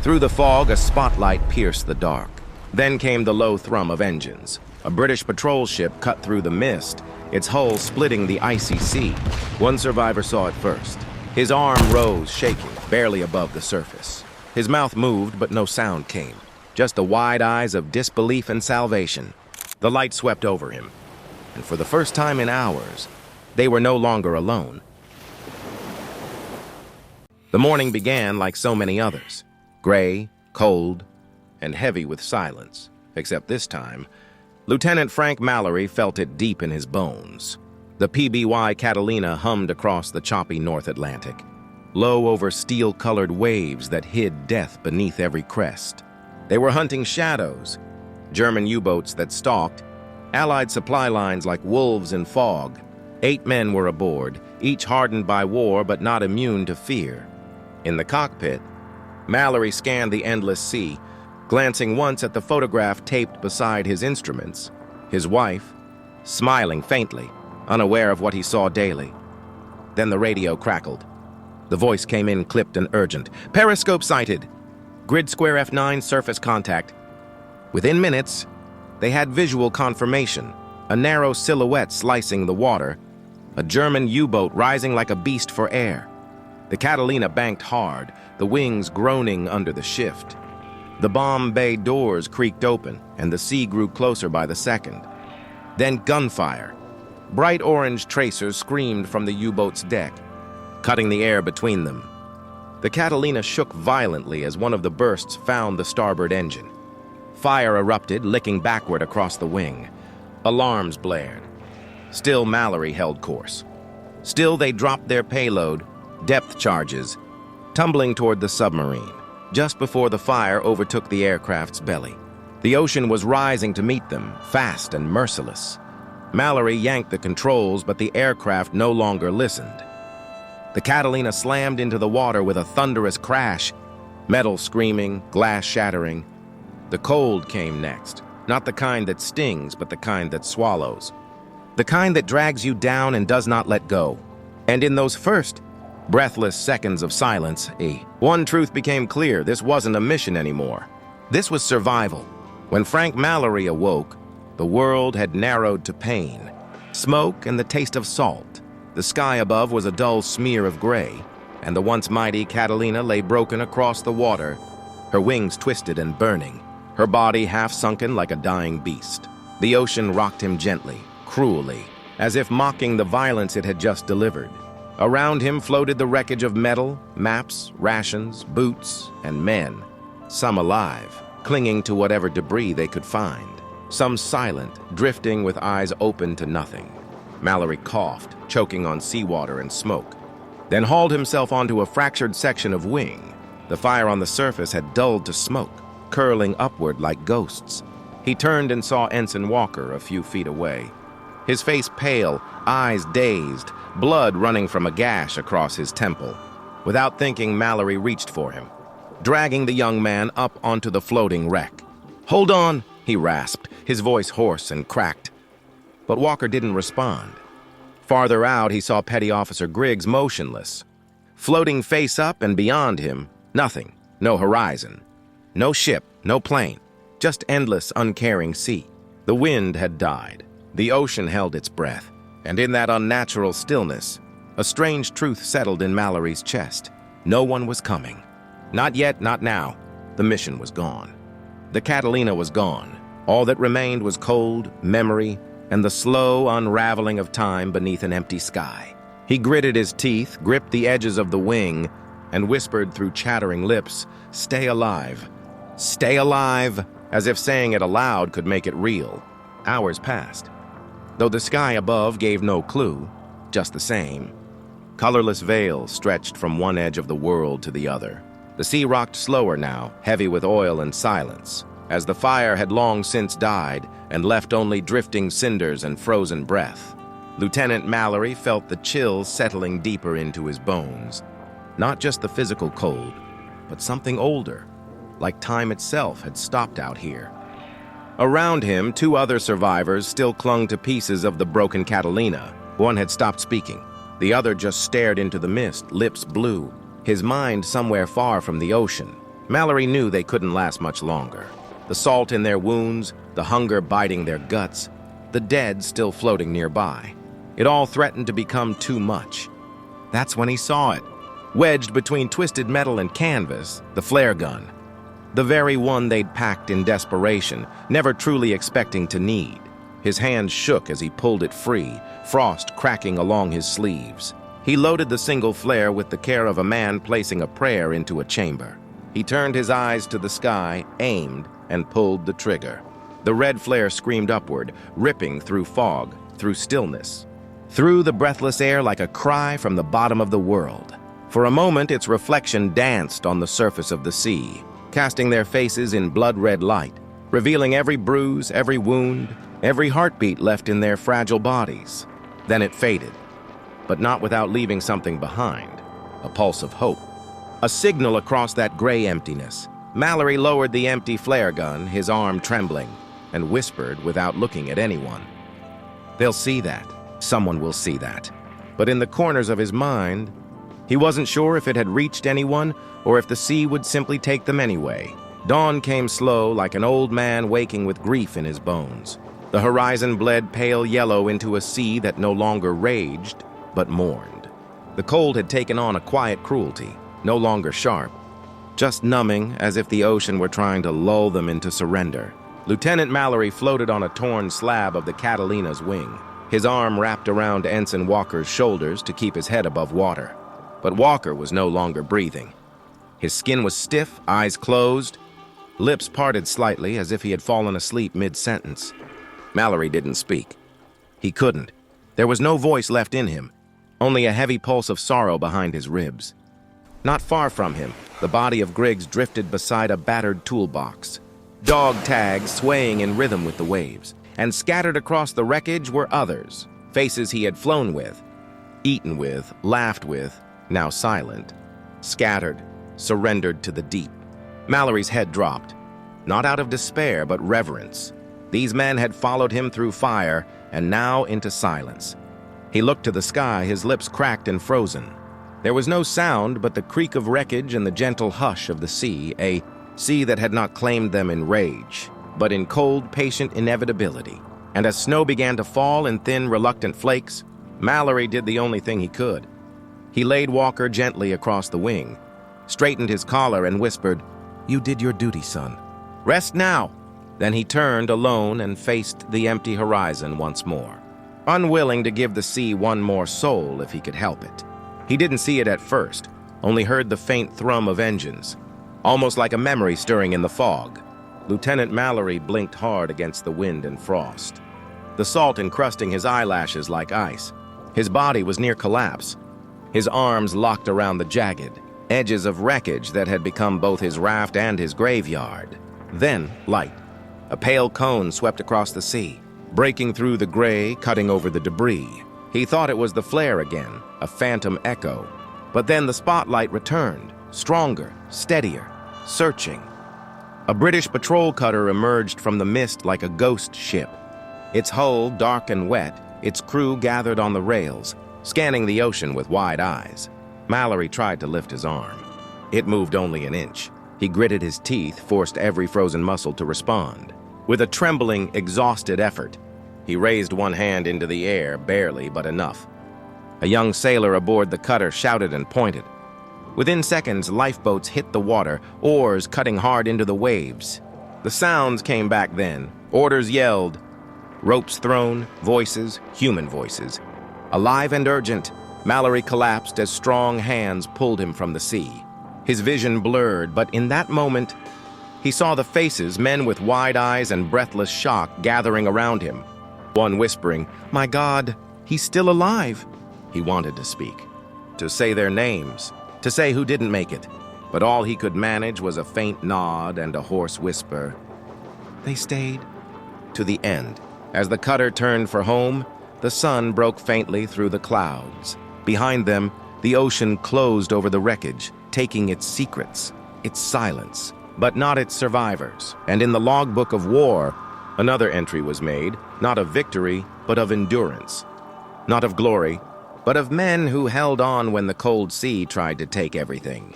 Through the fog, a spotlight pierced the dark. Then came the low thrum of engines. A British patrol ship cut through the mist, its hull splitting the icy sea. One survivor saw it first. His arm rose, shaking, barely above the surface. His mouth moved, but no sound came. Just the wide eyes of disbelief and salvation. The light swept over him, and for the first time in hours, they were no longer alone. The morning began like so many others. Gray, cold, and heavy with silence, except this time, Lieutenant Frank Mallory felt it deep in his bones. The PBY Catalina hummed across the choppy North Atlantic, low over steel-colored waves that hid death beneath every crest. They were hunting shadows, German U-boats that stalked, Allied supply lines like wolves in fog. 8 men were aboard, each hardened by war but not immune to fear. In the cockpit, Mallory scanned the endless sea, glancing once at the photograph taped beside his instruments, his wife, smiling faintly, unaware of what he saw daily. Then the radio crackled. The voice came in clipped and urgent. "Periscope sighted. Grid square F9 surface contact." Within minutes, they had visual confirmation, a narrow silhouette slicing the water, a German U-boat rising like a beast for air. The Catalina banked hard, the wings groaning under the shift. The bomb bay doors creaked open, and the sea grew closer by the second. Then gunfire. Bright orange tracers screamed from the U-boat's deck, cutting the air between them. The Catalina shook violently as one of the bursts found the starboard engine. Fire erupted, licking backward across the wing. Alarms blared. Still Mallory held course. Still they dropped their payload, depth charges, tumbling toward the submarine, just before the fire overtook the aircraft's belly. The ocean was rising to meet them, fast and merciless. Mallory yanked the controls, but the aircraft no longer listened. The Catalina slammed into the water with a thunderous crash, metal screaming, glass shattering. The cold came next, not the kind that stings, but the kind that swallows. The kind that drags you down and does not let go. And in those first, breathless seconds of silence, one truth became clear: this wasn't a mission anymore. This was survival. When Frank Mallory awoke, the world had narrowed to pain, smoke and the taste of salt. The sky above was a dull smear of gray, and the once mighty Catalina lay broken across the water, her wings twisted and burning, her body half-sunken like a dying beast. The ocean rocked him gently, cruelly, as if mocking the violence it had just delivered. Around him floated the wreckage of metal, maps, rations, boots, and men, some alive, clinging to whatever debris they could find, some silent, drifting with eyes open to nothing. Mallory coughed, choking on seawater and smoke, then hauled himself onto a fractured section of wing. The fire on the surface had dulled to smoke, curling upward like ghosts. He turned and saw Ensign Walker a few feet away. His face pale, eyes dazed, blood running from a gash across his temple. Without thinking, Mallory reached for him, dragging the young man up onto the floating wreck. "Hold on," he rasped, his voice hoarse and cracked. But Walker didn't respond. Farther out, he saw Petty Officer Griggs motionless. Floating face up and beyond him, nothing, no horizon. No ship, no plane, just endless, uncaring sea. The wind had died. The ocean held its breath. And in that unnatural stillness, a strange truth settled in Mallory's chest. No one was coming. Not yet, not now. The mission was gone. The Catalina was gone. All that remained was cold, memory, and the slow unraveling of time beneath an empty sky. He gritted his teeth, gripped the edges of the wing, and whispered through chattering lips, "Stay alive. Stay alive," as if saying it aloud could make it real. Hours passed, though the sky above gave no clue, just the same. Colorless veils stretched from one edge of the world to the other. The sea rocked slower now, heavy with oil and silence, as the fire had long since died and left only drifting cinders and frozen breath. Lieutenant Mallory felt the chill settling deeper into his bones. Not just the physical cold, but something older, like time itself had stopped out here. Around him, 2 other survivors still clung to pieces of the broken Catalina. One had stopped speaking. The other just stared into the mist, lips blue, his mind somewhere far from the ocean. Mallory knew they couldn't last much longer. The salt in their wounds, the hunger biting their guts, the dead still floating nearby. It all threatened to become too much. That's when he saw it. Wedged between twisted metal and canvas, the flare gun. The very one they'd packed in desperation, never truly expecting to need. His hands shook as he pulled it free, frost cracking along his sleeves. He loaded the single flare with the care of a man placing a prayer into a chamber. He turned his eyes to the sky, aimed, and pulled the trigger. The red flare screamed upward, ripping through fog, through stillness, through the breathless air like a cry from the bottom of the world. For a moment, its reflection danced on the surface of the sea, casting their faces in blood-red light, revealing every bruise, every wound, every heartbeat left in their fragile bodies. Then it faded, but not without leaving something behind, a pulse of hope. A signal across that gray emptiness. Mallory lowered the empty flare gun, his arm trembling, and whispered without looking at anyone. They'll see that. Someone will see that. But in the corners of his mind, he wasn't sure if it had reached anyone or if the sea would simply take them anyway. Dawn came slow, like an old man waking with grief in his bones. The horizon bled pale yellow into a sea that no longer raged, but mourned. The cold had taken on a quiet cruelty, no longer sharp, just numbing, as if the ocean were trying to lull them into surrender. Lieutenant Mallory floated on a torn slab of the Catalina's wing, his arm wrapped around Ensign Walker's shoulders to keep his head above water. But Walker was no longer breathing. His skin was stiff, eyes closed, lips parted slightly as if he had fallen asleep mid-sentence. Mallory didn't speak. He couldn't. There was no voice left in him, only a heavy pulse of sorrow behind his ribs. Not far from him, the body of Griggs drifted beside a battered toolbox, dog tags swaying in rhythm with the waves, and scattered across the wreckage were others, faces he had flown with, eaten with, laughed with, now silent, scattered, surrendered to the deep. Mallory's head dropped, not out of despair but reverence. These men had followed him through fire and now into silence. He looked to the sky, his lips cracked and frozen. There was no sound but the creak of wreckage and the gentle hush of the sea, a sea that had not claimed them in rage, but in cold, patient inevitability. And as snow began to fall in thin, reluctant flakes, Mallory did the only thing he could. He laid Walker gently across the wing, straightened his collar and whispered, "You did your duty, son. Rest now." Then he turned alone and faced the empty horizon once more, unwilling to give the sea one more soul if he could help it. He didn't see it at first, only heard the faint thrum of engines, almost like a memory stirring in the fog. Lieutenant Mallory blinked hard against the wind and frost, the salt encrusting his eyelashes like ice. His body was near collapse, his arms locked around the jagged edges of wreckage that had become both his raft and his graveyard. Then, light. A pale cone swept across the sea, breaking through the gray, cutting over the debris. He thought it was the flare again, a phantom echo. But then the spotlight returned, stronger, steadier, searching. A British patrol cutter emerged from the mist like a ghost ship. Its hull dark and wet, its crew gathered on the rails, scanning the ocean with wide eyes. Mallory tried to lift his arm. It moved only an inch. He gritted his teeth, forced every frozen muscle to respond. With a trembling, exhausted effort, he raised one hand into the air, barely, but enough. A young sailor aboard the cutter shouted and pointed. Within seconds, lifeboats hit the water, oars cutting hard into the waves. The sounds came back then. Orders yelled. Ropes thrown, voices, human voices. Alive and urgent, Mallory collapsed as strong hands pulled him from the sea. His vision blurred, but in that moment, he saw the faces, men with wide eyes and breathless shock gathering around him. One whispering, "My God, he's still alive." He wanted to speak, to say their names, to say who didn't make it, but all he could manage was a faint nod and a hoarse whisper. They stayed to the end. As the cutter turned for home, the sun broke faintly through the clouds. Behind them, the ocean closed over the wreckage, taking its secrets, its silence, but not its survivors. And in the logbook of war, another entry was made, not of victory, but of endurance. Not of glory, but of men who held on when the cold sea tried to take everything.